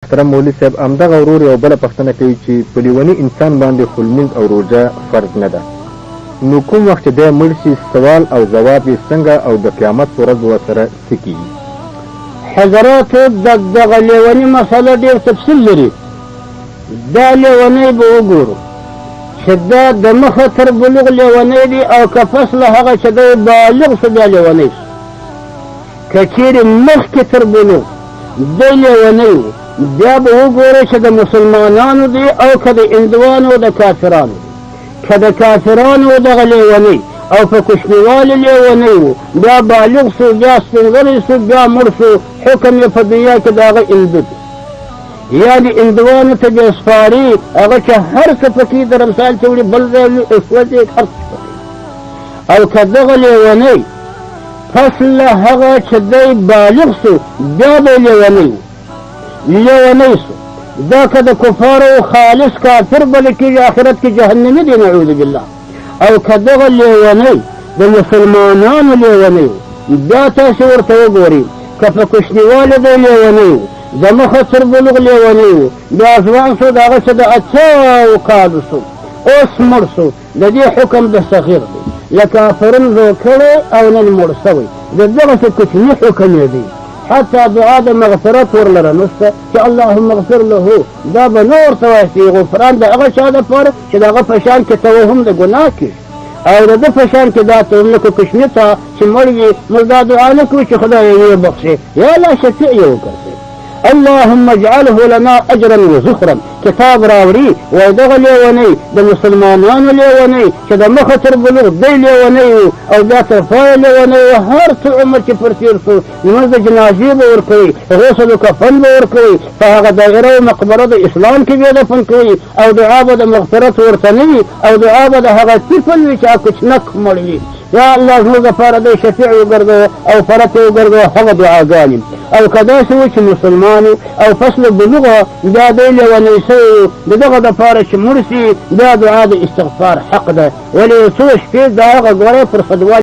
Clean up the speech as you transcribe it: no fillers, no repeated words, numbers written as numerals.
محترم مولوي صاحب همدغه ورور یو بله پوښتنه کوي چې په لیوني انسان باندې خو لمونځ او روژه فرض نه ده، نو کوم وخت چې دی مړ شي سوال او ځواب یې څنګه او د قیامت په ورځ ورسره څه کېږي؟ حضراتو دغه لیوني مسله ډېر تفصیل لري. دا لیونی به وګورو چې دا د مخه تر بلوغ لیونی دی او که پس له هغه چې دی بالغ شو بیا لیونی شو. که چیرې مخکې تر بلوغ دی لیونی و بیا به وګورئ چې د مسلمانانو دی او که د هندوانو د کافرانو دی. که د کافرانو دغه لیونی او په کوچنیوالي لیونی و بیا بالغ شو بیا سپینږیری شو بیا مړ شو حکم یې په دنیا کې د هغه هندو دی. یعنې هندوانو ته بیا سپاري هغه چې هر څه پکې در مثال چې وړي بل ځای وسوځي هر څه پکې. او که دغه لیونی پس له هغه چې دی بالغ شو بیا به لیونی شو. دا که د کفارو خالص کافر بلل کېږي آخرت کې جهنمي دی نعوذ بالله. او که دغه لیونی د مسلمانانو لیونی و بیا تاسې ورته وګورئ که په کوچنیوالي دی لیونی و د مخه تر بلوغ لیونی و بیا ځوان شو د هغه څه د 8 کالو شو اوس مړ شو د دې حکم د صغیر دی لکه پرون زوړ کړی او نن مړ شوی د دغسې کوچني حکم یې دی. حتی دعا د مغفرت ورلره نشته چې اللهم اغفر له دا به نه ورته وایي غفران د هغه چا دپاره چې د هغه په شان کې توهم د ګناه کېږي او د ده په شان کې دا توهم لکه کوچني ته چې مړ وي موږ دا دعا نه کوو چې خدای یې وبخښي یا الله شفیع یې وګرځوي. اللهم اجعله لنا اجرا وزخرا. کتاب راوړي وایي دغه لیونی د مسلمانانو لیونی چې د مخه تر بلوغ دی لیونی و او بیا تر پایه لیونی و هر څه عمر چې پر تېر شو لمونځ د جنازې به ورکوي غسل و کفن به ورکوي په هغه دایره و مقبره د اسلام کې بیا دفن کوي او دعا به د مغفرت ورته نه وي او دعا به د هغه طفل وي چې هغه کوچنک مړ وي. یا الله زموږ دپاره دی شفیع وګرځوه او فرط یې وګرځوه هغه دعاګانې. او که داسې و چې مسلمان او فصل بلوغه بیا دی لیونی شوی د دغه دپاره چې مړ شي بیا دعا د استغفار حق ده. ولې څو شپې د هغه ګوره پر خدوال